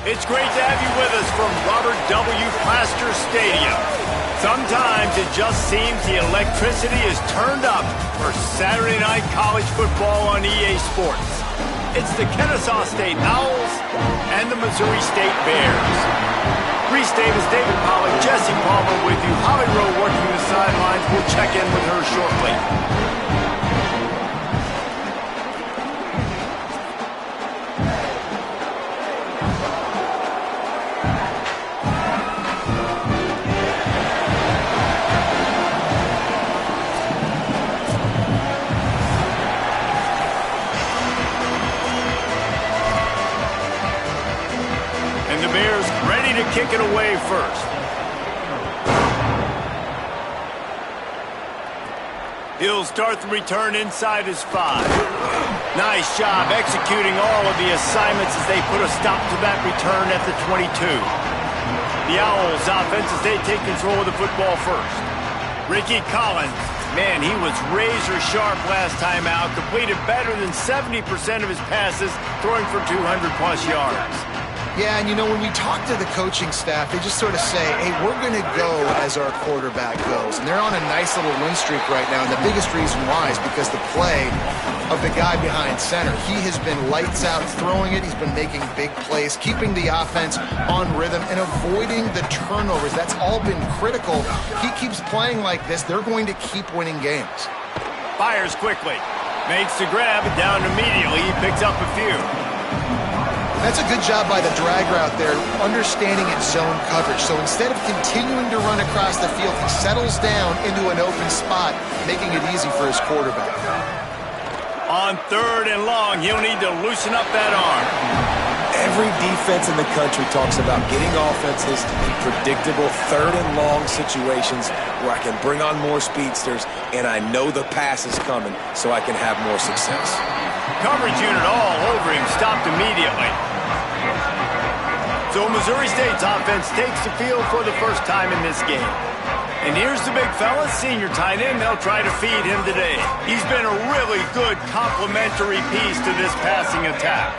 It's great to have you with us from Robert W. Plaster Stadium. Sometimes it just seems the electricity is turned up for Saturday night college football on EA Sports. It's the Kennesaw State Owls and the Missouri State Bears. Reese Davis, David Pollack, Jesse Palmer with you. Holly Rowe working the sidelines. We'll check in with her shortly. Kick it away first. He'll start the return inside his 5. Nice job executing all of the assignments as they put a stop to that return at the 22. The Owls offense as they take control of the football first. Ricky Collins, man, he was razor sharp last time out. Completed better than 70% of his passes, throwing for 200-plus yards. Yeah, and you know, when we talk to the coaching staff, they just sort of say, hey, we're going to go as our quarterback goes. And they're on a nice little win streak right now, and the biggest reason why is because the play of the guy behind center. He has been lights out throwing it. He's been making big plays, keeping the offense on rhythm, and avoiding the turnovers. That's all been critical. He keeps playing like this, they're going to keep winning games. Fires quickly. Makes the grab, down immediately. He picks up a few. That's a good job by the drag route there, understanding its zone coverage. So instead of continuing to run across the field, he settles down into an open spot, making it easy for his quarterback. On 3rd and long, he'll need to loosen up that arm. Every defense in the country talks about getting offenses in predictable 3rd and long situations where I can bring on more speedsters and I know the pass is coming so I can have more success. Coverage unit all over him, stopped immediately. So Missouri State's offense takes the field for the first time in this game. And here's the big fella, senior tight end. They'll try to feed him today. He's been a really good complementary piece to this passing attack.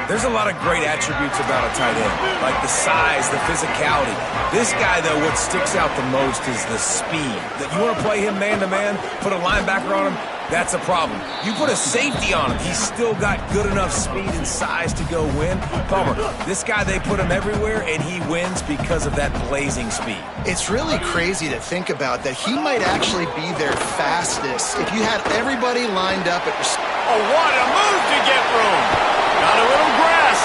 There's a lot of great attributes about a tight end, like the size, the physicality. This guy, though, what sticks out the most is the speed. That you want to play him man-to-man, put a linebacker on him, that's a problem. You put a safety on him, he's still got good enough speed and size to go win. Palmer, this guy, they put him everywhere, and he wins because of that blazing speed. It's really crazy to think about that he might actually be their fastest. If you had everybody lined up at... Oh, what a move to get room! Got a little grass.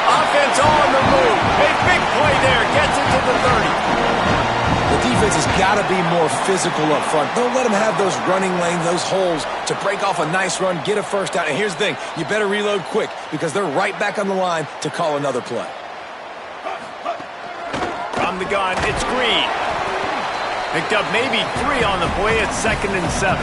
Offense on the move. A big play there. Gets into the 30. The defense has got to be more physical up front. Don't let them have those running lanes, those holes to break off a nice run, get a first down. And here's the thing, you better reload quick because they're right back on the line to call another play. From the gun, it's Green. Picked up maybe 3 on the play at 2nd and 7.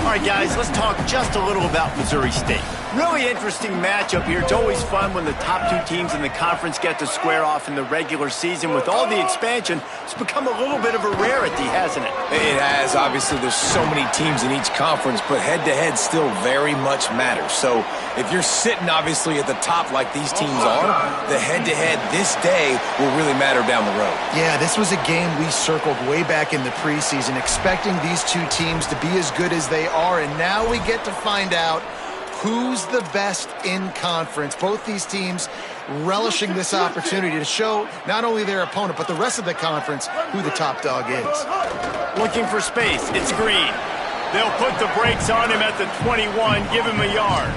All right, guys, let's talk just a little about Missouri State. Really interesting matchup here. It's always fun when the top 2 teams in the conference get to square off in the regular season. With all the expansion, it's become a little bit of a rarity, hasn't it? It has. Obviously, there's so many teams in each conference, but head-to-head still very much matters. So if you're sitting, obviously, at the top like these teams are, the head-to-head this day will really matter down the road. Yeah, this was a game we circled way back in the preseason, expecting these 2 teams to be as good as they are, and now we get to find out who's the best in conference. Both these teams relishing this opportunity to show not only their opponent, but the rest of the conference who the top dog is. Looking for space. It's Green. They'll put the brakes on him at the 21, give him a yard.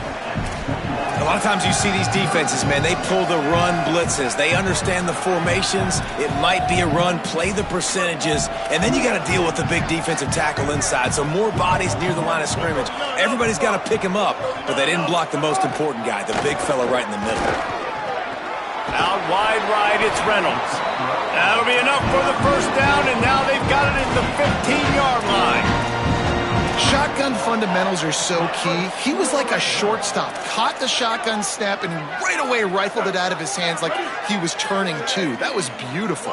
A lot of times you see these defenses, man, they pull the run blitzes. They understand the formations. It might be a run, play the percentages, and then you got to deal with the big defensive tackle inside. So more bodies near the line of scrimmage. Everybody's got to pick him up, but they didn't block the most important guy, the big fella right in the middle. Out wide right, it's Reynolds. That'll be enough for the first down, and now they've got it at the 15-yard line. Shotgun fundamentals are so key. He was like a shortstop, caught the shotgun snap and right away rifled it out of his hands like he was turning 2. That was beautiful.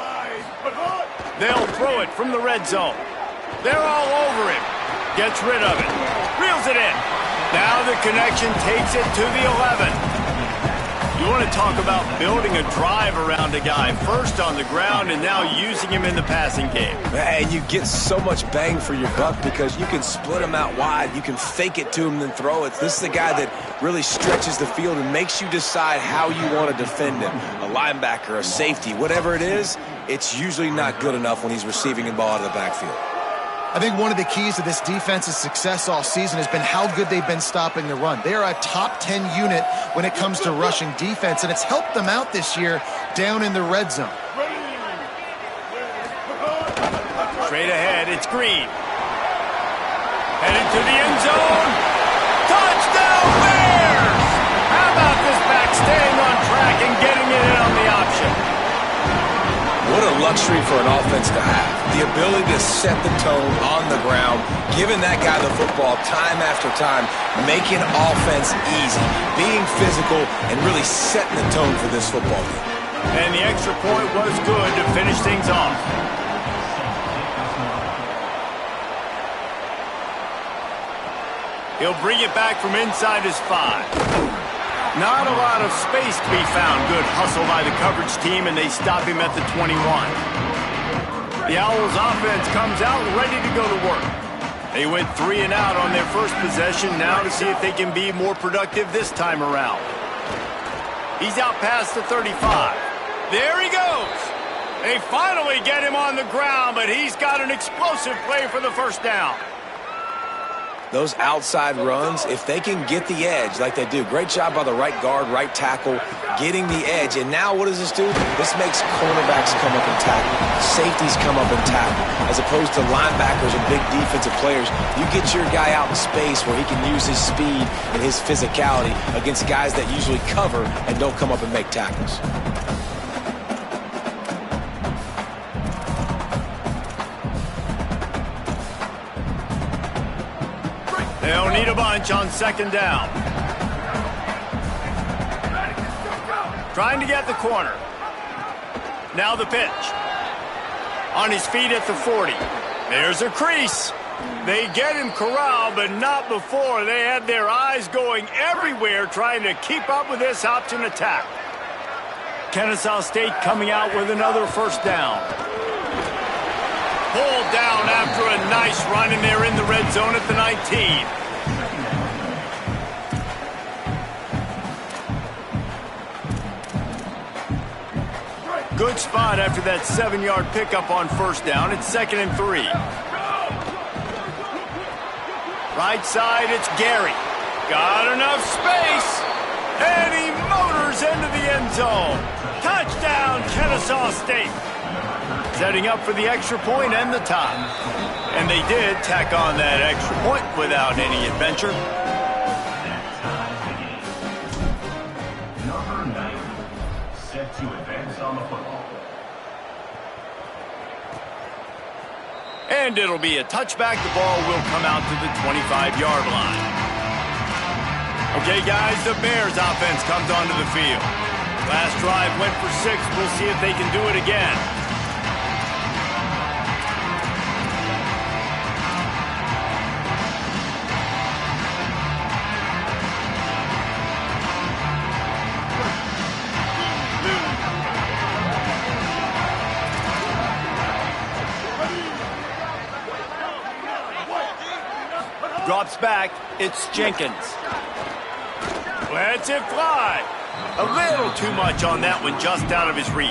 They'll throw it from the red zone. They're all over him. Gets rid of it. Reels it in. Now the connection takes it to the 11. You want to talk about building a drive around a guy, first on the ground and now using him in the passing game. And you get so much bang for your buck because you can split him out wide. You can fake it to him, then throw it. This is the guy that really stretches the field and makes you decide how you want to defend him. A linebacker, a safety, whatever it is, it's usually not good enough when he's receiving the ball out of the backfield. I think one of the keys to this defense's success all season has been how good they've been stopping the run. They are a top 10 unit when it comes to rushing defense, and it's helped them out this year down in the red zone. Straight ahead, it's Green. Headed to the end zone. Touchdown, Bears! How about this back staying on track and getting it in on the option? What a luxury for an offense to have. The ability to set the tone on the ground, giving that guy the football time after time, making offense easy, being physical, and really setting the tone for this football game. And the extra point was good to finish things off. He'll bring it back from inside his 5. Not a lot of space to be found. Good hustle by the coverage team, and they stop him at the 21. The Owls offense comes out ready to go to work. They went 3 and out on their first possession, now to see if they can be more productive this time around. He's out past the 35. There he goes. They finally get him on the ground, but he's got an explosive play for the first down. Those outside runs, if they can get the edge like they do, great job by the right guard, right tackle, getting the edge. And now what does this do? This makes cornerbacks come up and tackle, safeties come up and tackle, as opposed to linebackers or big defensive players. You get your guy out in space where he can use his speed and his physicality against guys that usually cover and don't come up and make tackles. They'll need a bunch on second down. Trying to get the corner. Now the pitch. On his feet at the 40. There's a crease. They get him corralled, but not before. They had their eyes going everywhere trying to keep up with this option attack. Kennesaw State coming out with another first down. Pulled down after a nice run, and they're in the red zone at the 19. Good spot after that 7-yard pickup on first down. It's 2nd and 3. Right side, it's Gary. Got enough space, and he motors into the end zone. Touchdown, Kennesaw State. Setting up for the extra point and the tie. And they did tack on that extra point without any adventure. Number 9, set to advance on the football. And it'll be a touchback. The ball will come out to the 25-yard line. Okay, guys, the Bears offense comes onto the field. Last drive went for 6. We'll see if they can do it again. Drops back, it's Jenkins. Lets it fly. A little too much on that one, just out of his reach.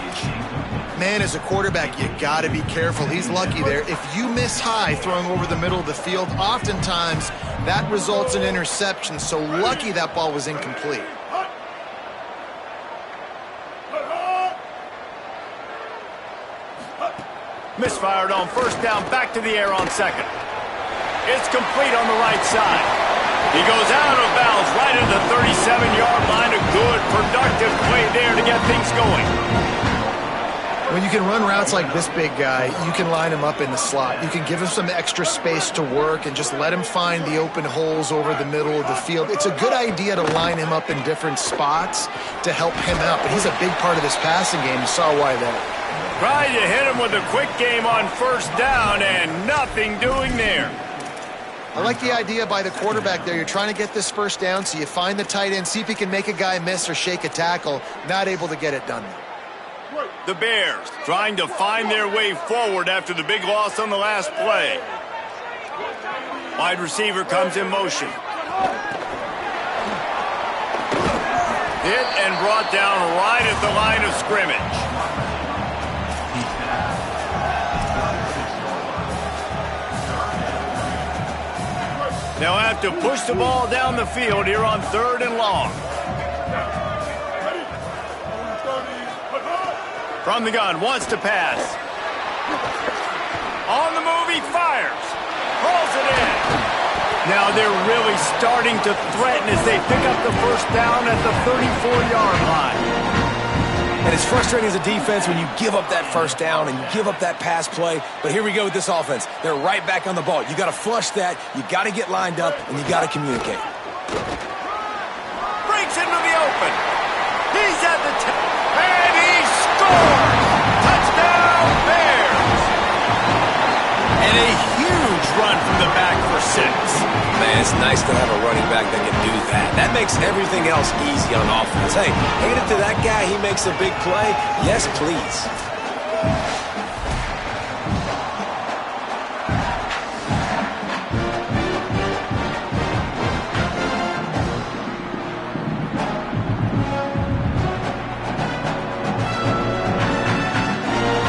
Man, as a quarterback, you got to be careful. He's lucky there. If you miss high throwing over the middle of the field, oftentimes that results in interception. So lucky that ball was incomplete. Misfired on first down, back to the air on second. It's complete on the right side. He goes out of bounds right at the 37-yard line. A good, productive play there to get things going. When you can run routes like this big guy, you can line him up in the slot. You can give him some extra space to work and just let him find the open holes over the middle of the field. It's a good idea to line him up in different spots to help him out. But he's a big part of this passing game. You saw why there. Tried to hit him with a quick game on first down, and nothing doing there. I like the idea by the quarterback there. You're trying to get this first down, so you find the tight end, see if he can make a guy miss or shake a tackle. Not able to get it done. The Bears trying to find their way forward after the big loss on the last play. Wide receiver comes in motion. Hit and brought down right at the line of scrimmage. They'll have to push the ball down the field here on 3rd and long. From the gun, wants to pass. On the move, he fires. Pulls it in. Now they're really starting to threaten as they pick up the first down at the 34-yard line. And it's frustrating as a defense when you give up that first down and you give up that pass play. But here we go with this offense. They're right back on the ball. You got to flush that. You got to get lined up, and you got to communicate. Breaks into the open. He's at the and he scores! Touchdown, Bears! And a huge run from the back for 6. Man, it's nice to have a running back that can do that. That makes everything else easy on offense. Hey, hand it to that guy. He makes a big play. Yes, please.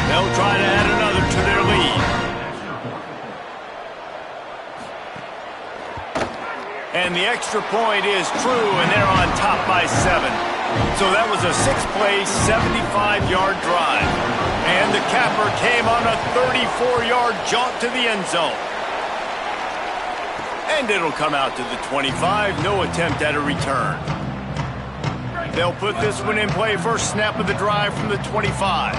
They'll try to add another to their lead. And the extra point is true, and they're on top by 7. So that was a 6-play, 75-yard drive. And the capper came on a 34-yard jaunt to the end zone. And it'll come out to the 25, no attempt at a return. They'll put this one in play, first snap of the drive from the 25.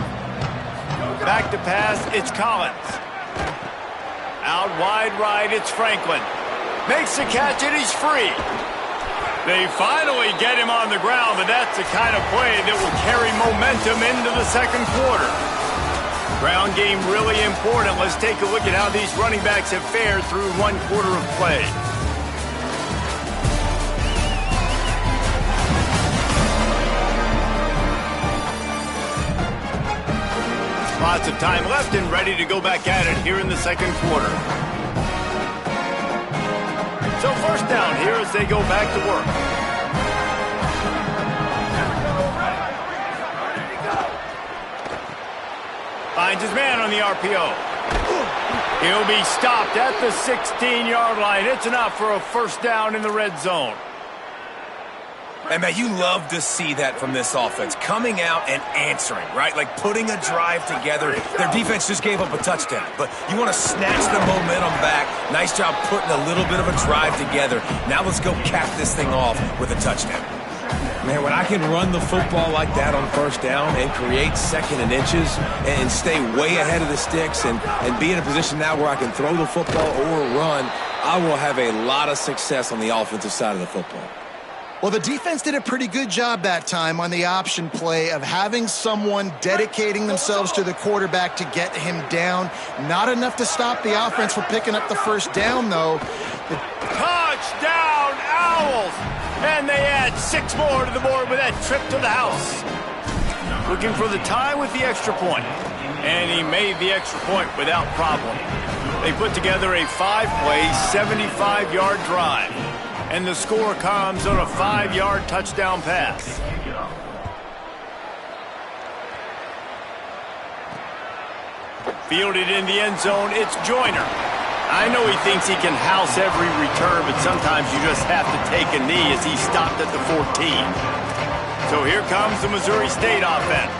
Back to pass, it's Collins. Out wide right, it's Franklin. Makes the catch and he's free. They finally get him on the ground, but that's the kind of play that will carry momentum into the second quarter. Ground game really important. Let's take a look at how these running backs have fared through 1 quarter of play. Lots of time left and ready to go back at it here in the second quarter. So first down here as they go back to work. Finds his man on the RPO. He'll be stopped at the 16-yard line. It's enough for a first down in the red zone. And, man, you love to see that from this offense. Coming out and answering, right? Like putting a drive together. Their defense just gave up a touchdown. But you want to snatch the momentum back. Nice job putting a little bit of a drive together. Now let's go cap this thing off with a touchdown. Man, when I can run the football like that on first down and create 2nd and inches and stay way ahead of the sticks and be in a position now where I can throw the football or run, I will have a lot of success on the offensive side of the football. Well, the defense did a pretty good job that time on the option play of having someone dedicating themselves to the quarterback to get him down. Not enough to stop the offense from picking up the first down, though. Touchdown, Owls! And they add 6 more to the board with that trip to the house. Looking for the tie with the extra point. And he made the extra point without problem. They put together a 5-play, 75-yard drive. And the score comes on a 5-yard touchdown pass. Fielded in the end zone, it's Joyner. I know he thinks he can house every return, but sometimes you just have to take a knee as he stopped at the 14. So here comes the Missouri State offense.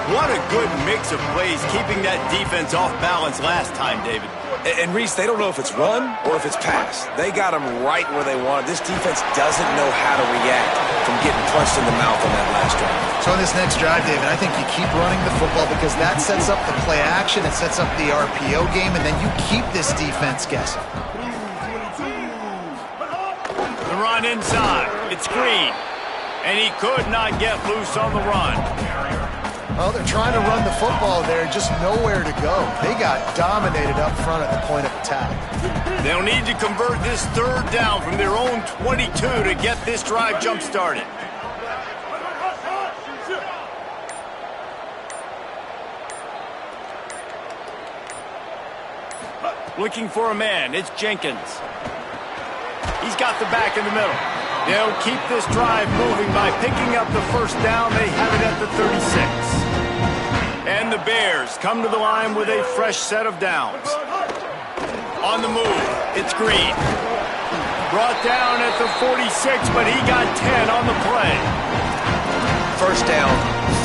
What a good mix of plays, keeping that defense off balance last time, David. And Reese, they don't know if it's run or if it's pass. They got them right where they want it. This defense doesn't know how to react from getting punched in the mouth on that last drive. So on this next drive, David, I think you keep running the football because that sets up the play action, it sets up the RPO game, and then you keep this defense guessing. The run inside. It's Green. And he could not get loose on the run. Well, they're trying to run the football there, just nowhere to go. They got dominated up front at the point of attack. They'll need to convert this third down from their own 22 to get this drive jump-started. Looking for a man, it's Jenkins. He's got the back in the middle. They'll keep this drive moving by picking up the first down. They have it at the 36. And the Bears come to the line with a fresh set of downs. On the move, it's Green. Brought down at the 46, but he got 10 on the play. First down,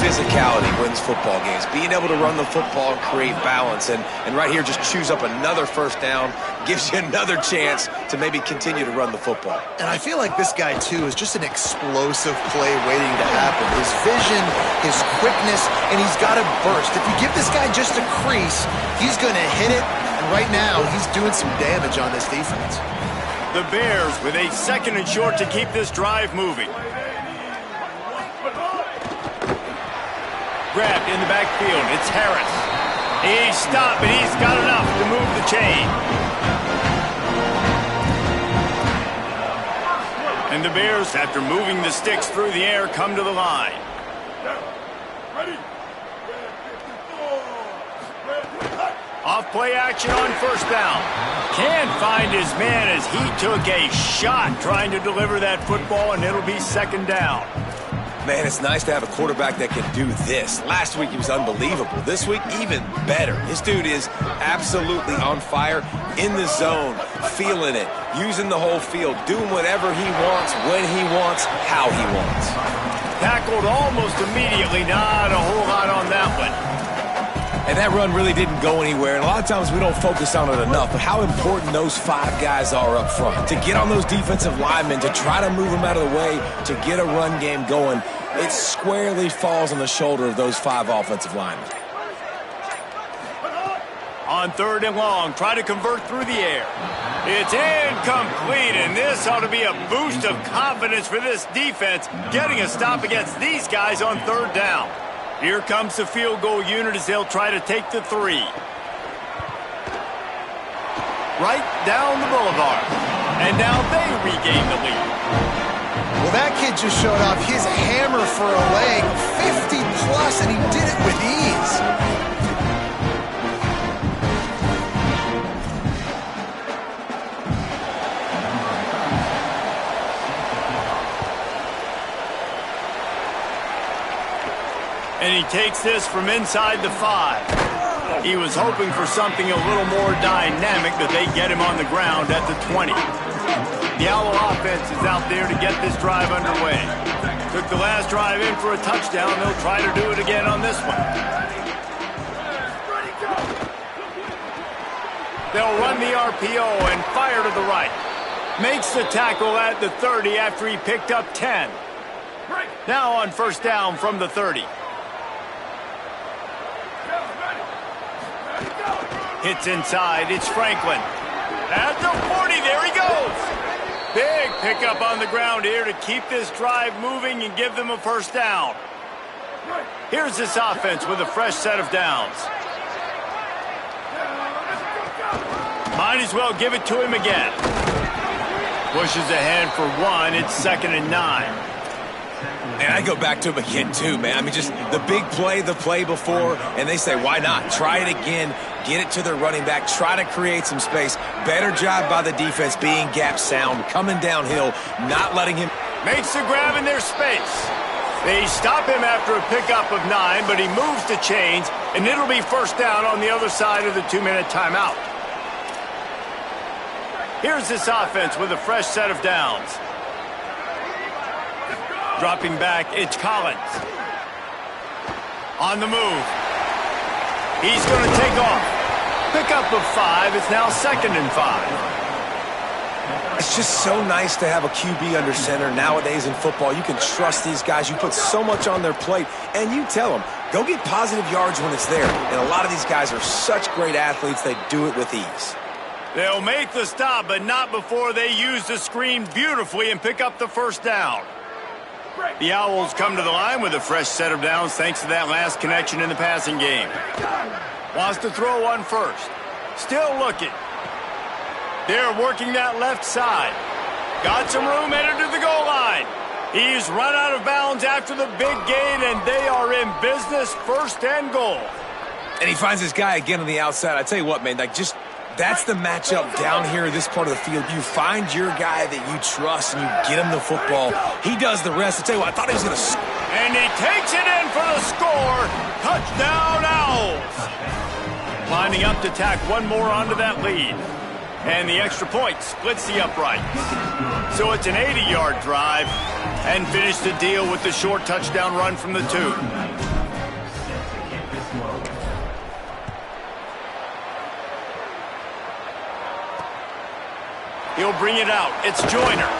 physicality wins football games. Being able to run the football and create balance. And right here, just choose up another first down, gives you another chance to maybe continue to run the football. And I feel like this guy, too, is just an explosive play waiting to happen. His vision, his quickness, and he's got a burst. If you give this guy just a crease, he's going to hit it. And right now, he's doing some damage on this defense. The Bears with a 2nd and short to keep this drive moving. Grabbed in the backfield. It's Harris. He's stopped, and he's got enough to move the chain. And the Bears, after moving the sticks through the air, come to the line. Off play action on first down. Can't find his man as he took a shot trying to deliver that football, and it'll be 2nd down. Man, it's nice to have a quarterback that can do this. Last week, he was unbelievable. This week, even better. This dude is absolutely on fire, in the zone, feeling it, using the whole field, doing whatever he wants, when he wants, how he wants. Tackled almost immediately. Not a whole lot on that one. And that run really didn't go anywhere. And a lot of times we don't focus on it enough, but how important those 5 guys are up front. To get on those defensive linemen, to try to move them out of the way, to get a run game going, it squarely falls on the shoulder of those 5 offensive linemen. On 3rd and long, try to convert through the air. It's incomplete, and this ought to be a boost of confidence for this defense, getting a stop against these guys on 3rd down. Here comes the field goal unit as they'll try to take the 3. Right down the boulevard. And now they regain the lead. Well, that kid just showed off his hammer for a leg, 50-plus, and he did it with ease. And he takes this from inside the 5. He was hoping for something a little more dynamic, but they get him on the ground at the 20. The Owl offense is out there to get this drive underway. Took the last drive in for a touchdown. They'll try to do it again on this one. They'll run the RPO and fire to the right. Makes the tackle at the 30 after he picked up 10. Now on first down from the 30. Hits inside, it's Franklin. At the 40, there he goes. Big pickup on the ground here to keep this drive moving and give them a first down. Here's this offense with a fresh set of downs. Might as well give it to him again. Pushes ahead for 1, it's 2nd and 9. And I go back to him again, too, man. I mean, just the big play, the play before, and they say, why not? Try it again, get it to their running back, try to create some space. Better job by the defense being gap sound, coming downhill, not letting him. Makes the grab in their space. They stop him after a pickup of 9, but he moves the chains, and it'll be first down on the other side of the 2-minute timeout. Here's this offense with a fresh set of downs. Dropping back, it's Collins. On the move. He's going to take off. Pickup of 5. It's now 2nd and 5. It's just so nice to have a QB under center nowadays in football. You can trust these guys. You put so much on their plate, and you tell them, go get positive yards when it's there. And a lot of these guys are such great athletes, they do it with ease. They'll make the stop, but not before they use the screen beautifully and pick up the first down. The Owls come to the line with a fresh set of downs thanks to that last connection in the passing game. Wants to throw one first. Still looking. They're working that left side. Got some room headed to the goal line. He's run out of bounds after the big gain, and they are in business, first and goal. And he finds this guy again on the outside. I tell you what, man, that's the matchup down here in this part of the field. You find your guy that you trust, and you get him the football. He does the rest. I tell you what, I thought he was going to score. And he takes it in for the score. Touchdown, Owls. Lining up to tack one more onto that lead. And the extra point splits the uprights. So it's an 80-yard drive and finish the deal with the short touchdown run from the 2. He'll bring it out. It's Joyner.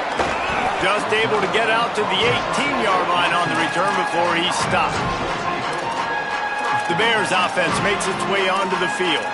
Just able to get out to the 18-yard line on the return before he's stopped. The Bears offense makes its way onto the field.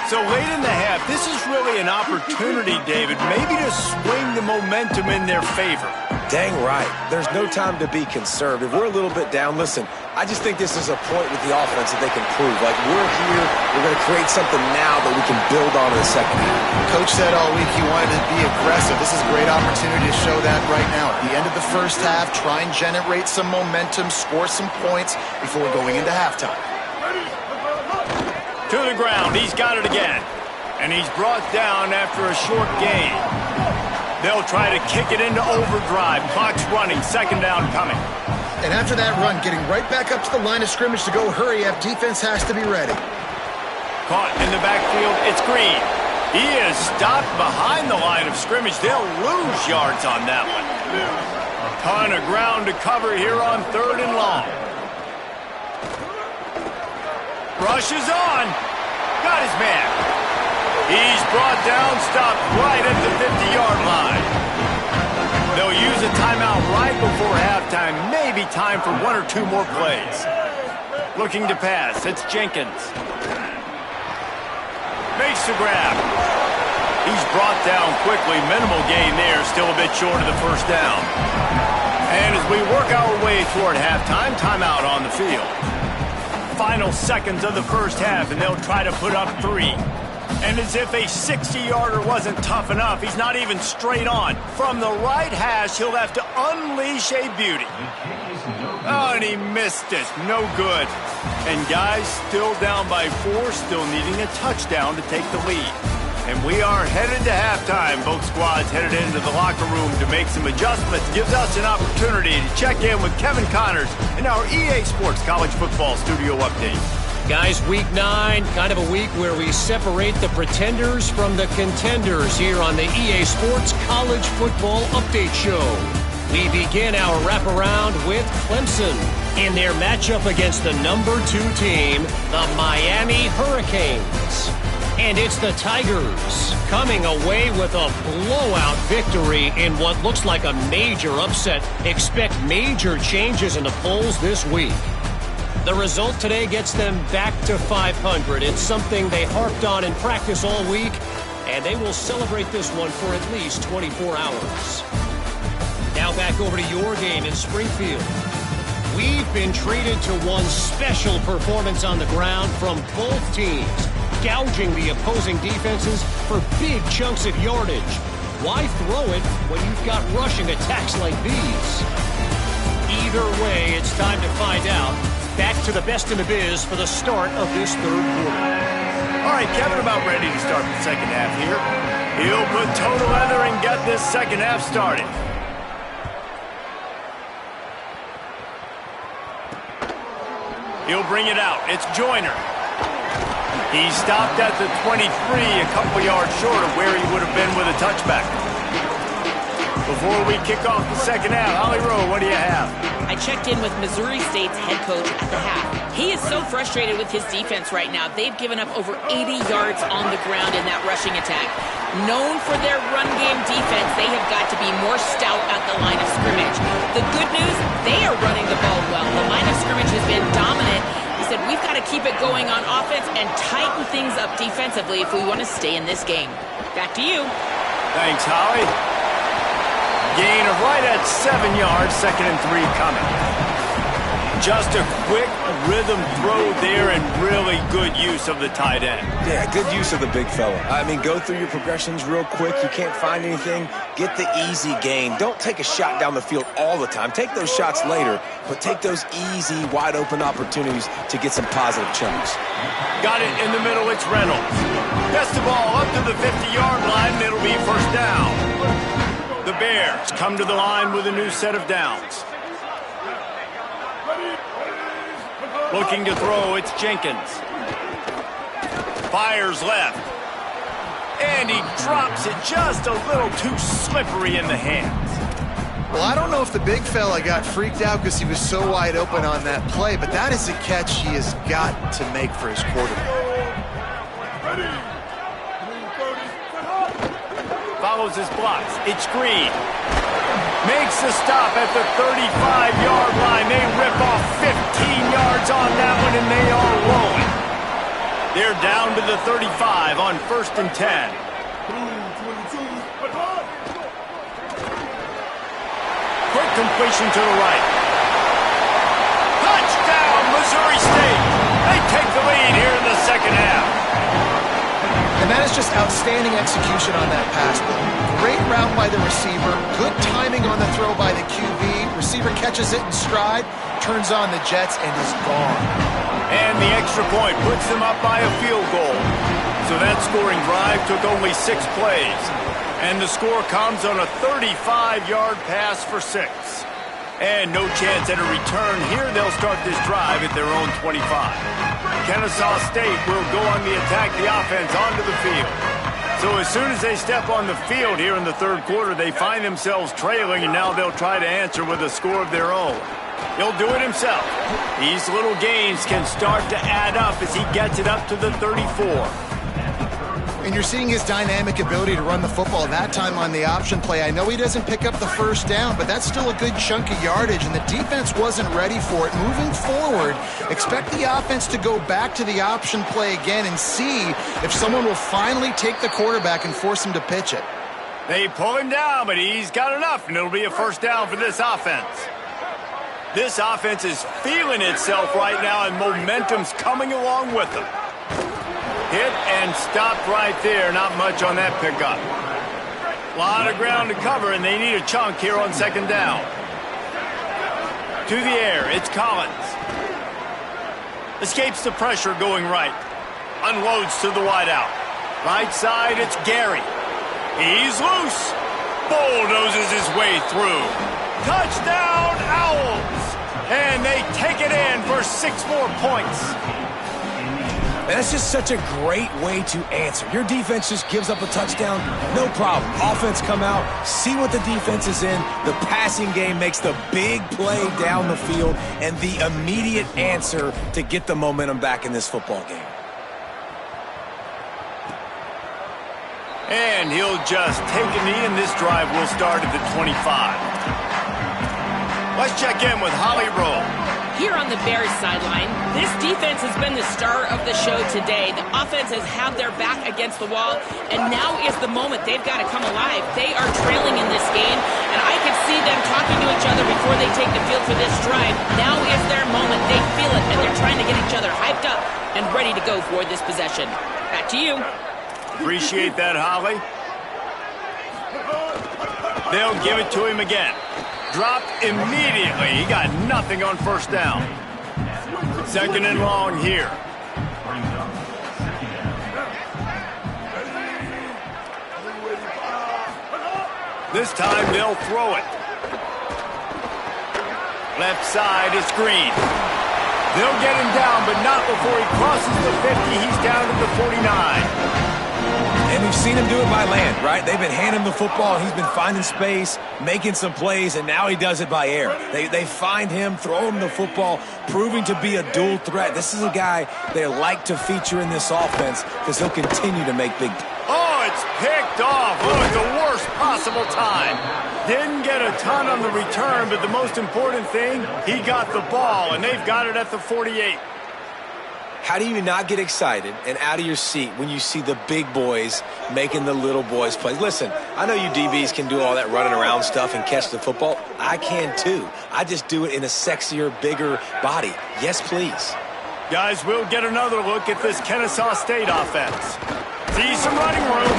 So late in the half, this is really an opportunity, David, maybe to swing the momentum in their favor. Dang right. There's no time to be conservative. We're a little bit down. Listen, I just think this is a point with the offense that they can prove. Like, we're here, we're going to create something now that we can build on in the second half. Coach said all week he wanted to be aggressive. This is a great opportunity to show that right now. At the end of the first half, try and generate some momentum, score some points before going into halftime. To the ground, he's got it again. And he's brought down after a short gain. They'll try to kick it into overdrive. Clock's running, second down coming. And after that run, getting right back up to the line of scrimmage to go hurry up, defense has to be ready. Caught in the backfield, it's Green. He is stopped behind the line of scrimmage. They'll lose yards on that one. Ton of ground to cover here on 3rd and long. Rush is on. Got his man. He's brought down, stopped right at the 50-yard line. They'll use a timeout right before halftime. Maybe time for 1 or 2 more plays. Looking to pass. It's Jenkins. Makes the grab. He's brought down quickly. Minimal gain there. Still a bit short of the first down. And as we work our way toward halftime, timeout on the field. Final seconds of the first half, and they'll try to put up 3. And as if a 60-yarder wasn't tough enough, he's not even straight on. From the right hash, he'll have to unleash a beauty. Oh, and he missed it. No good. And guys, still down by 4, still needing a touchdown to take the lead. And we are headed to halftime. Both squads headed into the locker room to make some adjustments. Gives us an opportunity to check in with Kevin Connors in our EA Sports College Football Studio Update. Guys, week 9, kind of a week where we separate the pretenders from the contenders here on the EA Sports College Football Update Show. We begin our wraparound with Clemson in their matchup against the number 2 team, the Miami Hurricanes. And it's the Tigers coming away with a blowout victory in what looks like a major upset. Expect major changes in the polls this week. The result today gets them back to 500. It's something they harped on in practice all week, and they will celebrate this one for at least 24 hours. Now back over to your game in Springfield. We've been treated to one special performance on the ground from both teams, gouging the opposing defenses for big chunks of yardage. Why throw it when you've got rushing attacks like these? Either way, it's time to find out. Back to the best in the biz for the start of this 3rd quarter. All right, Kevin, about ready to start the second half here. He'll put toe to leather and get this second half started. He'll bring it out. It's Joyner. He stopped at the 23, a couple yards short of where he would have been with a touchback. Before we kick off the second half, Holly Rowe, what do you have? I checked in with Missouri State's head coach at the half. He is so frustrated with his defense right now. They've given up over 80 yards on the ground in that rushing attack. Known for their run game defense, they have got to be more stout at the line of scrimmage. The good news, they are running the ball well. The line of scrimmage has been dominant. He said, we've got to keep it going on offense and tighten things up defensively if we want to stay in this game. Back to you. Thanks, Holly. gain of right at 7 yards, 2nd and 3 coming. Just a quick rhythm throw there and really good use of the tight end. Yeah, good use of the big fella. I mean, go through your progressions real quick. You can't find anything. Get the easy gain. Don't take a shot down the field all the time. Take those shots later, but take those easy, wide-open opportunities to get some positive chunks. Got it in the middle. It's Reynolds. Gets the ball up to the 50-yard line, and it'll be first down. The Bears come to the line with a new set of downs. Looking to throw, it's Jenkins. Fires left. And he drops it just a little too slippery in the hands. Well, I don't know if the big fella got freaked out because he was so wide open on that play, but that is a catch he has got to make for his quarterback. Follows his blocks. It's Green. Makes the stop at the 35-yard line. They rip off 15 yards on that one, and they are rolling. They're down to the 35 on 1st and 10. Quick completion to the right. Touchdown, Missouri State. They take the lead here in the second half. And that is just outstanding execution on that pass play. Great route by the receiver, good timing on the throw by the QB. Receiver catches it in stride, turns on the jets, and is gone. And the extra point puts them up by a field goal. So that scoring drive took only 6 plays. And the score comes on a 35-yard pass for 6. And no chance at a return here. They'll start this drive at their own 25. Kennesaw State will go on the attack, the offense onto the field. So as soon as they step on the field here in the 3rd quarter, they find themselves trailing, and now they'll try to answer with a score of their own. He'll do it himself. These little gains can start to add up as he gets it up to the 34. And you're seeing his dynamic ability to run the football that time on the option play. I know he doesn't pick up the first down, but that's still a good chunk of yardage, and the defense wasn't ready for it. Moving forward, expect the offense to go back to the option play again and see if someone will finally take the quarterback and force him to pitch it. They pull him down, but he's got enough, and it'll be a first down for this offense. This offense is feeling itself right now, and momentum's coming along with them. Hit and stopped right there. Not much on that pickup. A lot of ground to cover, and they need a chunk here on 2nd down. To the air, it's Collins. Escapes the pressure going right. Unloads to the wideout. Right side, it's Gary. He's loose. Bulldozes his way through. Touchdown, Owls! And they take it in for 6 more points. And that's just such a great way to answer. Your defense just gives up a touchdown, no problem. Offense come out, see what the defense is in. The passing game makes the big play down the field and the immediate answer to get the momentum back in this football game. And he'll just take a knee, and this drive will start at the 25. Let's check in with Holly Rowe. Here on the Bears sideline, this defense has been the star of the show today. The offense has had their back against the wall, and now is the moment they've got to come alive. They are trailing in this game, and I can see them talking to each other before they take the field for this drive. Now is their moment. They feel it, and they're trying to get each other hyped up and ready to go for this possession. Back to you. Appreciate that, Holly. They'll give it to him again. Dropped immediately. He got nothing on first down. 2nd and long here. This time they'll throw it. Left side is Green. They'll get him down, but not before he crosses the 50. He's down to the 49. And we've seen him do it by land, right? They've been handing him the football, and he's been finding space, making some plays, and now he does it by air. They find him, throw him the football, proving to be a dual threat. This is a guy they like to feature in this offense because he'll continue to make big. Oh, it's picked off. Oh, at the worst possible time. Didn't get a ton on the return, but the most important thing, he got the ball, and they've got it at the 48. How do you not get excited and out of your seat when you see the big boys making the little boys play? Listen, I know you DBs can do all that running around stuff and catch the football. I can too. I just do it in a sexier, bigger body. Yes, please. Guys, we'll get another look at this Kennesaw State offense. See some running room.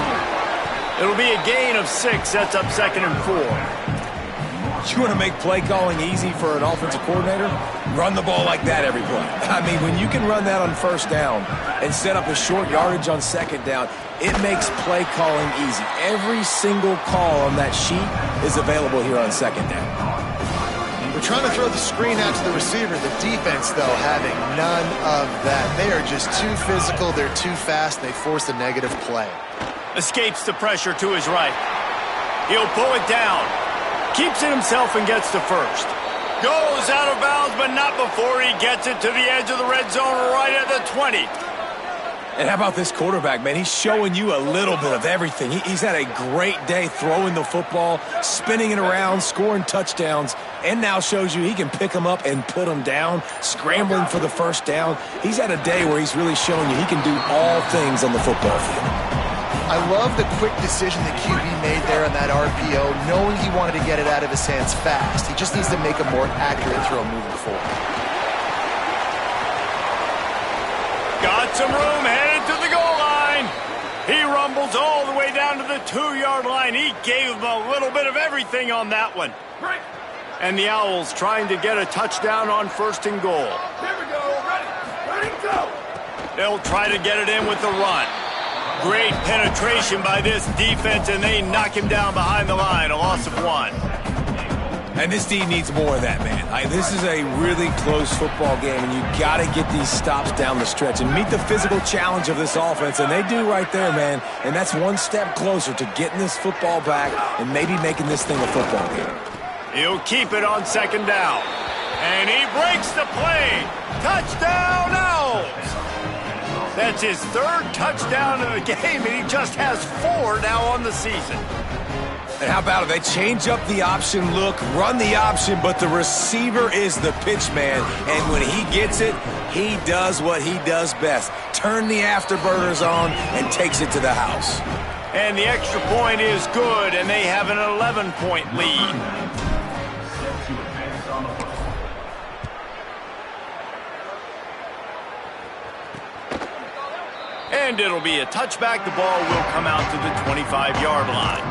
It'll be a gain of 6, sets up 2nd and 4. You want to make play calling easy for an offensive coordinator? Run the ball like that every play. I mean, when you can run that on 1st down and set up a short yardage on 2nd down, it makes play calling easy. Every single call on that sheet is available here on 2nd down. We're trying to throw the screen out to the receiver. The defense, though, having none of that. They are just too physical. They're too fast. They force the negative play. Escapes the pressure to his right. He'll pull it down. Keeps it himself and gets to 1st. Goes out of bounds, but not before he gets it to the edge of the red zone right at the 20. And how about this quarterback, man? He's showing you a little bit of everything. He's had a great day throwing the football, spinning it around, scoring touchdowns, and now shows you he can pick them up and put them down, scrambling for the 1st down. He's had a day where he's really showing you he can do all things on the football field. I love the quick decision that QB made there on that RPO, knowing he wanted to get it out of his hands fast. He just needs to make a more accurate throw moving forward. Got some room, headed to the goal line. He rumbles all the way down to the 2-yard line. He gave him a little bit of everything on that one. And the Owls trying to get a touchdown on 1st and goal. Here we go. Ready, go. They'll try to get it in with the run. Great penetration by this defense, and they knock him down behind the line. A loss of 1. And this team needs more of that, man. This is a really close football game, and you got to get these stops down the stretch and meet the physical challenge of this offense, and they do right there, man. And that's one step closer to getting this football back and maybe making this thing a football game. He'll keep it on 2nd down. And he breaks the play. Touchdown, Owls! That's his 3rd touchdown of the game, and he just has 4 now on the season. And how about it? They change up the option look, run the option, but the receiver is the pitch man. And when he gets it, he does what he does best. Turn the afterburners on and takes it to the house. And the extra point is good, and they have an 11-point lead. And it'll be a touchback. The ball will come out to the 25-yard line.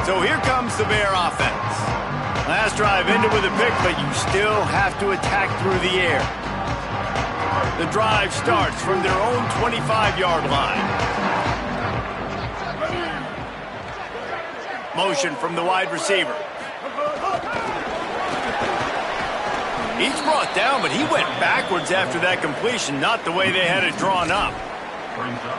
So here comes the Bear offense. Last drive ended with a pick, but you still have to attack through the air. The drive starts from their own 25-yard line. Motion from the wide receiver. He's brought down, but he went backwards after that completion, not the way they had it drawn up.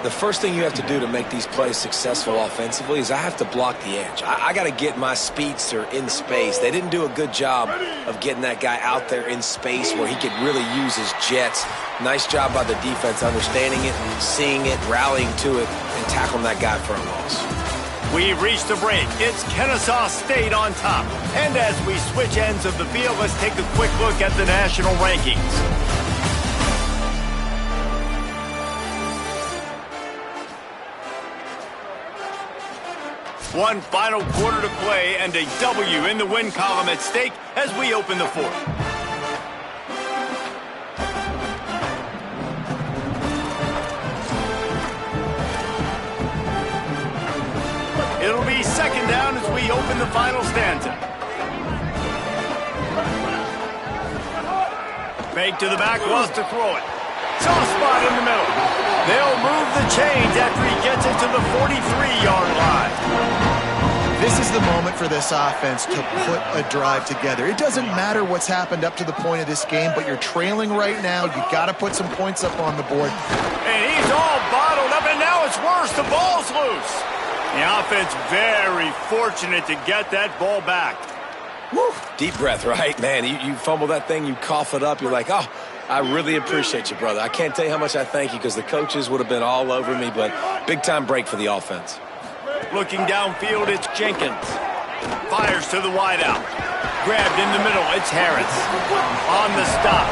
The first thing you have to do to make these plays successful offensively is I have to block the edge. I got to get my speedster in space. They didn't do a good job of getting that guy out there in space where he could really use his jets. Nice job by the defense understanding it, seeing it, rallying to it, and tackling that guy for a loss. We've reached the break. It's Kennesaw State on top. And as we switch ends of the field, let's take a quick look at the national rankings. One final quarter to play and a W in the win column at stake as we open the 4th. It'll be 2nd down as we open the final stanza. Fake to the back, wants to throw it. Soft spot in the middle. They'll move the chains after he gets it to the 43-yard line. This is the moment for this offense to put a drive together. It doesn't matter what's happened up to the point of this game, but you're trailing right now. You got to put some points up on the board. And he's all bottled up, and now it's worse. The ball's loose. The offense very fortunate to get that ball back. Woo. Deep breath, right? Man, you fumble that thing, you cough it up, you're like, oh, I really appreciate you, brother. I can't tell you how much I thank you because the coaches would have been all over me, but big-time break for the offense. Looking downfield, it's Jenkins. Fires to the wideout. Grabbed in the middle, it's Harris. On the stop.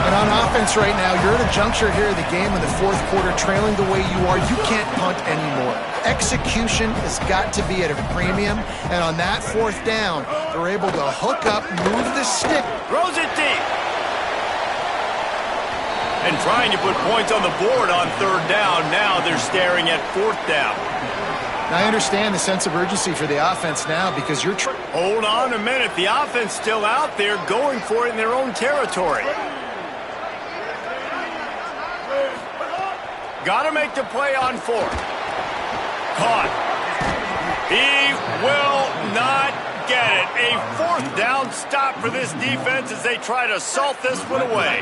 And And on offense right now, you're at a juncture here of the game in the fourth quarter, trailing the way you are. You can't punt anymore. Execution has got to be at a premium. And on that fourth down, they're able to hook up, move the stick. Throws it deep. And trying to put points on the board on third down. Now they're staring at fourth down. I understand the sense of urgency for the offense now because you're... Hold on a minute. The offense still out there going for it in their own territory. Got to make the play on fourth. Caught. He will not get it. A fourth down stop for this defense as they try to salt this one away.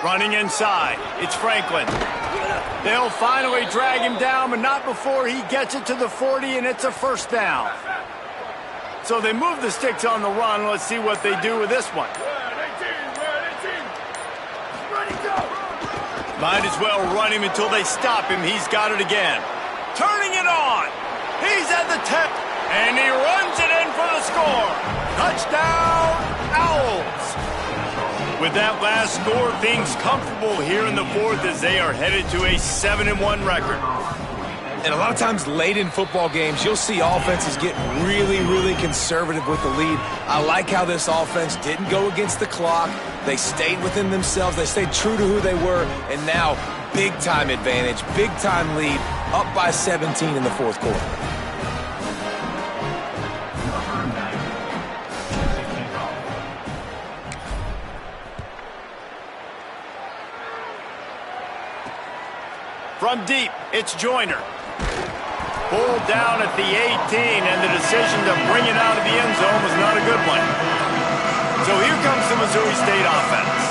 Running inside. It's Franklin. They'll finally drag him down, but not before he gets it to the 40, and it's a first down. So they move the sticks on the run. Let's see what they do with this one. Might as well run him until they stop him. He's got it again. Turning it on. He's at the 10. And he runs it in for the score. Touchdown, Owls. With that last score, things comfortable here in the fourth as they are headed to a 7-1 record. And a lot of times late in football games, you'll see offenses get really, really conservative with the lead. I like how this offense didn't go against the clock. They stayed within themselves. They stayed true to who they were. And now, big-time advantage, big-time lead, up by 17 in the fourth quarter. From deep, it's Joyner. Pulled down at the 18, and the decision to bring it out of the end zone was not a good one. So here comes the Missouri State offense.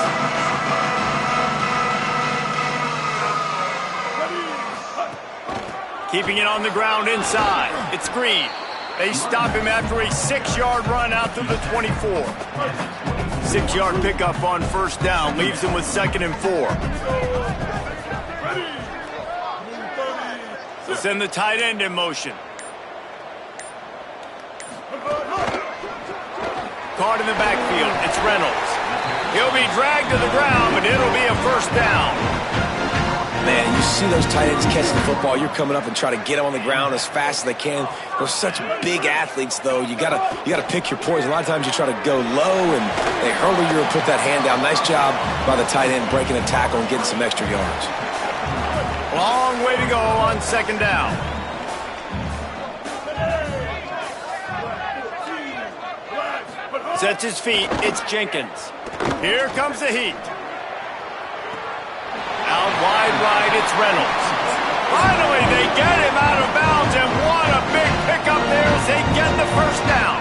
Keeping it on the ground inside. It's Green. They stop him after a 6-yard run out to the 24. 6-yard pickup on first down leaves him with 2nd and 4. Send the tight end in motion. Caught in the backfield. It's Reynolds. He'll be dragged to the ground, but it'll be a first down. Man, you see those tight ends catching the football. You're coming up and try to get them on the ground as fast as they can. They're such big athletes, though. You gotta pick your poison. A lot of times you try to go low, and they hurdle you and put that hand down. Nice job by the tight end breaking a tackle and getting some extra yards. Long way to go on 2nd down. Sets his feet. It's Jenkins. Here comes the heat. Out wide right, it's Reynolds. Finally, they get him out of bounds, and what a big pickup there as they get the first down.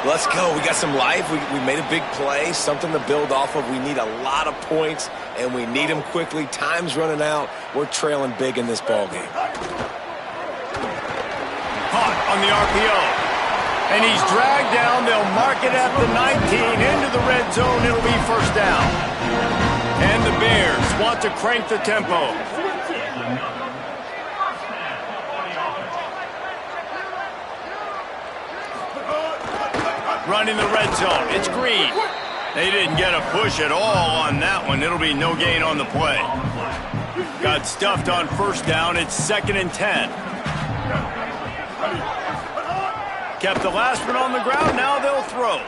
Let's go. We got some life. We made a big play, something to build off of. We need a lot of points, and we need them quickly. Time's running out. We're trailing big in this ballgame. Caught on the RPO. And he's dragged down. They'll mark it at the 19. Into the red zone. It'll be first down. And the Bears want to crank the tempo. Running the red zone. It's Green. They didn't get a push at all on that one. It'll be no gain on the play. Got stuffed on first down. It's 2nd and 10. Kept the last one on the ground. Now they'll throw.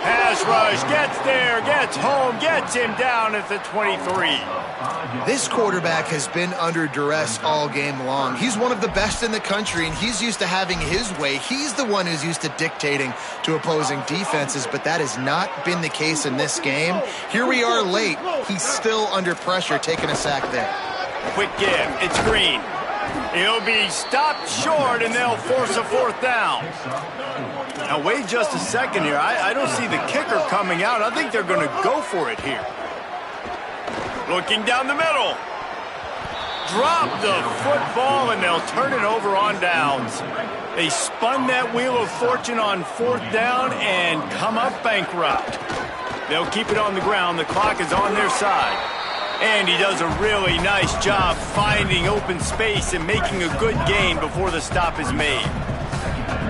Pass rush. Gets there. Gets home. Gets him down at the 23. This quarterback has been under duress all game long. He's one of the best in the country, and he's used to having his way. He's the one who's used to dictating to opposing defenses, but that has not been the case in this game. Here we are late. He's still under pressure, taking a sack there. Quick give. It's Green. He'll be stopped short, and they'll force a fourth down. Now, wait just a second here. I don't see the kicker coming out. I think they're going to go for it here. Looking down the middle. Drop the football, and they'll turn it over on downs. They spun that wheel of fortune on fourth down and come up bankrupt. They'll keep it on the ground. The clock is on their side. And he does a really nice job finding open space and making a good gain before the stop is made.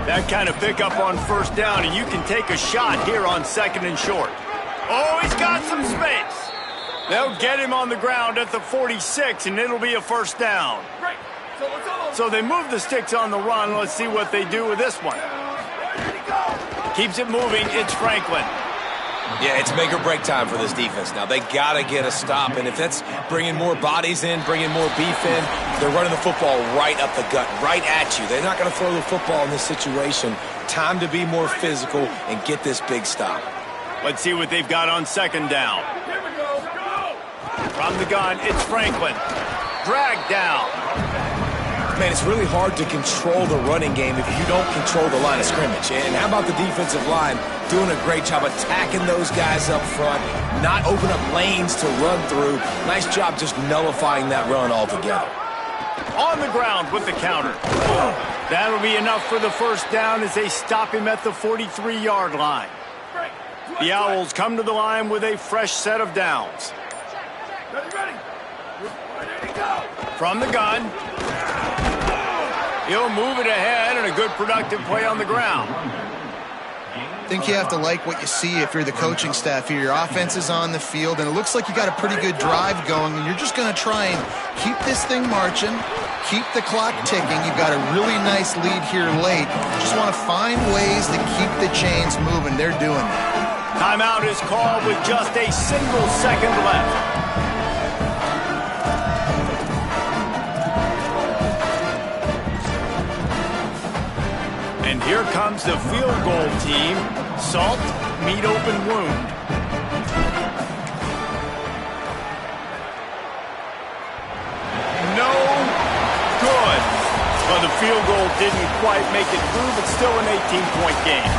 That kind of pickup on first down, and you can take a shot here on 2nd and short. Oh, he's got some space. They'll get him on the ground at the 46, and it'll be a first down. So they move the sticks on the run. Let's see what they do with this one. Keeps it moving. It's Franklin. Yeah, it's make or break time for this defense now. They got to get a stop, and if that's bringing more bodies in, bringing more beef in, they're running the football right up the gut, right at you. They're not going to throw the football in this situation. Time to be more physical and get this big stop. Let's see what they've got on 2nd down. From the gun, it's Franklin. Drag down. Man, it's really hard to control the running game if you don't control the line of scrimmage. And how about the defensive line doing a great job attacking those guys up front, not open up lanes to run through. Nice job just nullifying that run altogether. On the ground with the counter. That'll be enough for the first down as they stop him at the 43-yard line. The Owls come to the line with a fresh set of downs. From the gun. He'll move it ahead, and a good productive play on the ground. I think you have to like what you see if you're the coaching staff here. Your offense is on the field, and it looks like you got a pretty good drive going, and you're just going to try and keep this thing marching, keep the clock ticking. You've got a really nice lead here late. Just want to find ways to keep the chains moving. They're doing that. Timeout is called with just a single second left. And here comes the field goal team. Salt, meet open wound. No good. Well, the field goal didn't quite make it through, but still an 18-point game.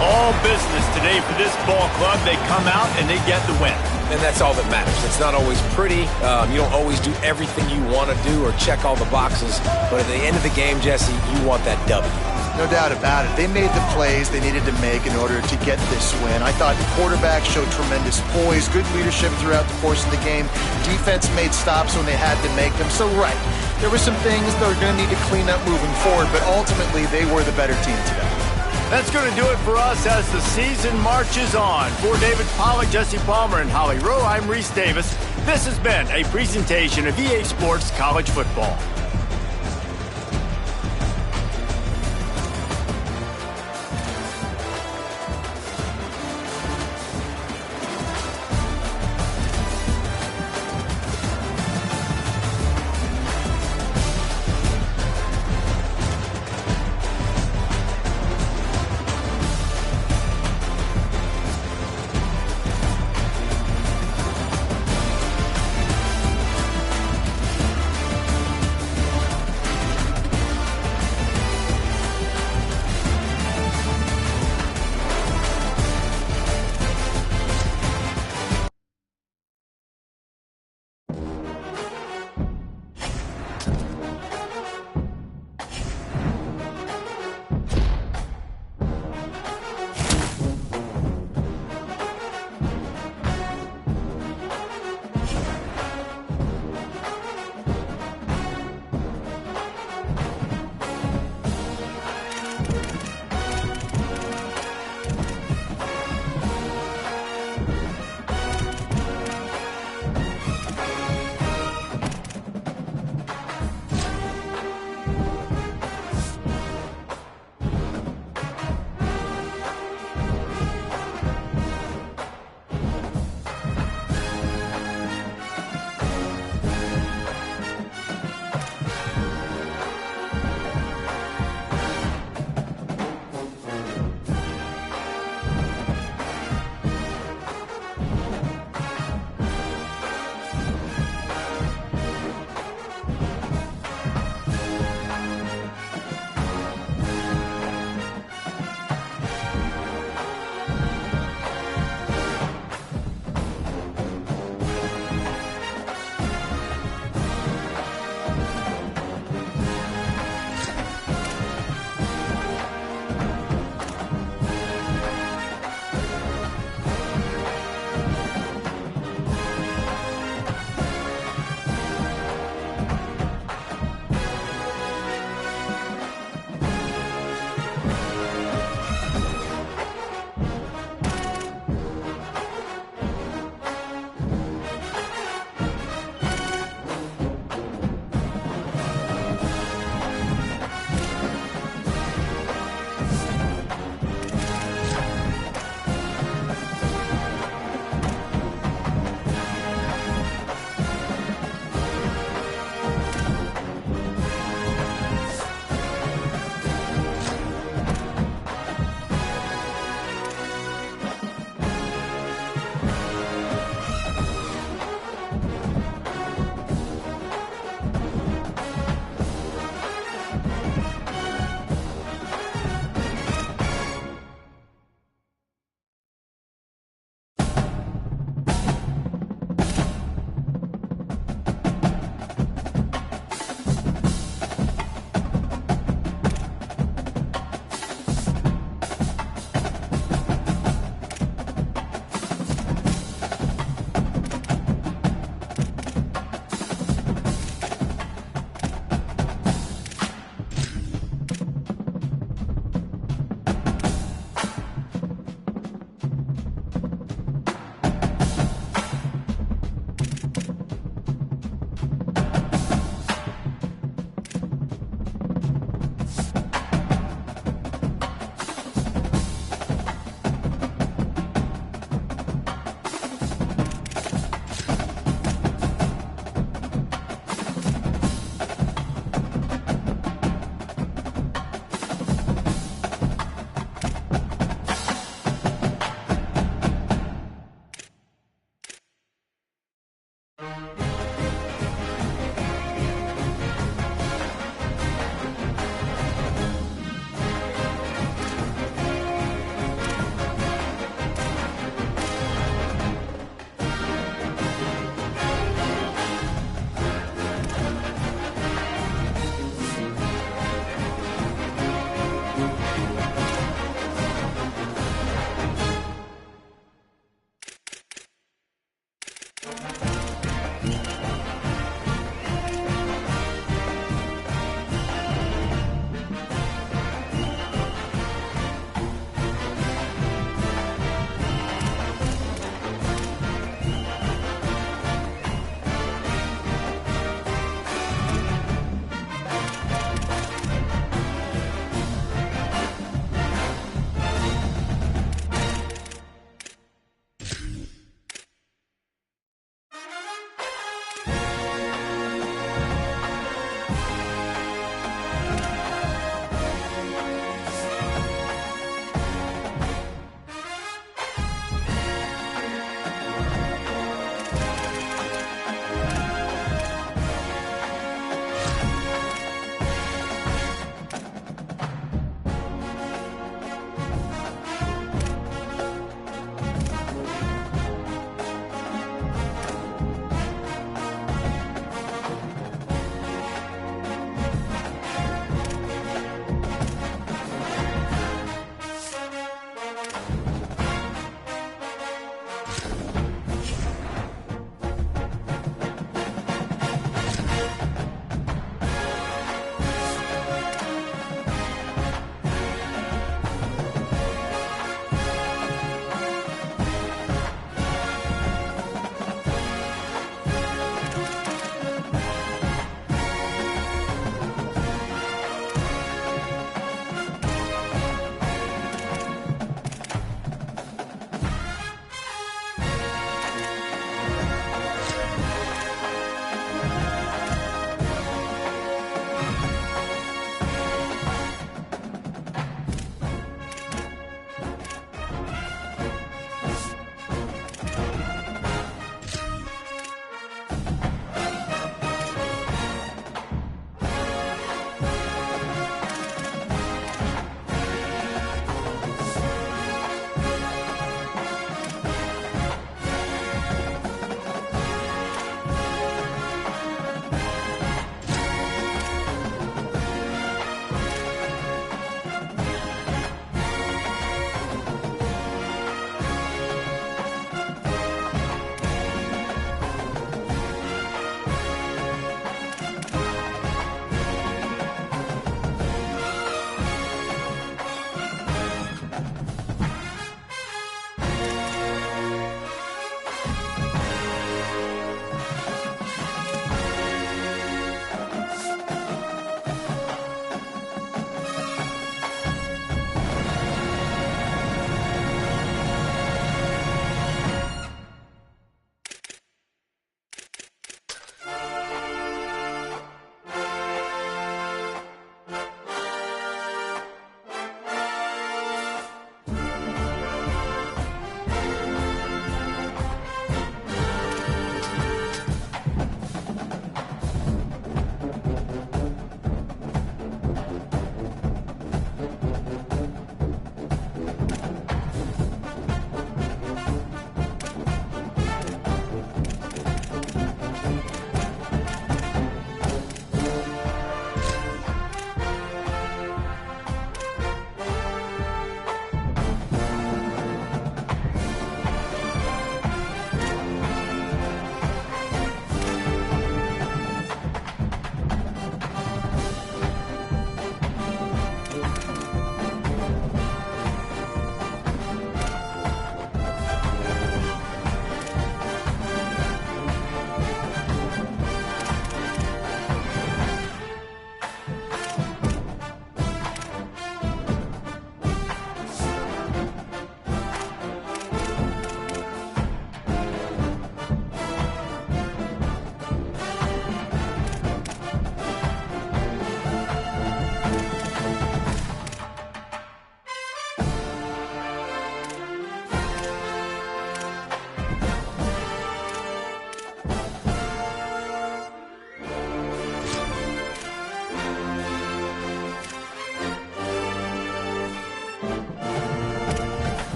All business today for this ball club. They come out and they get the win. And that's all that matters. It's not always pretty. You don't always do everything you want to do or check all the boxes. But at the end of the game, Jesse, you want that W. No doubt about it. They made the plays they needed to make in order to get this win. I thought the quarterback showed tremendous poise, good leadership throughout the course of the game. Defense made stops when they had to make them. So, right, there were some things that are going to need to clean up moving forward, but ultimately they were the better team today. That's going to do it for us as the season marches on. For David Pollack, Jesse Palmer, and Holly Rowe, I'm Reese Davis. This has been a presentation of EA Sports College Football.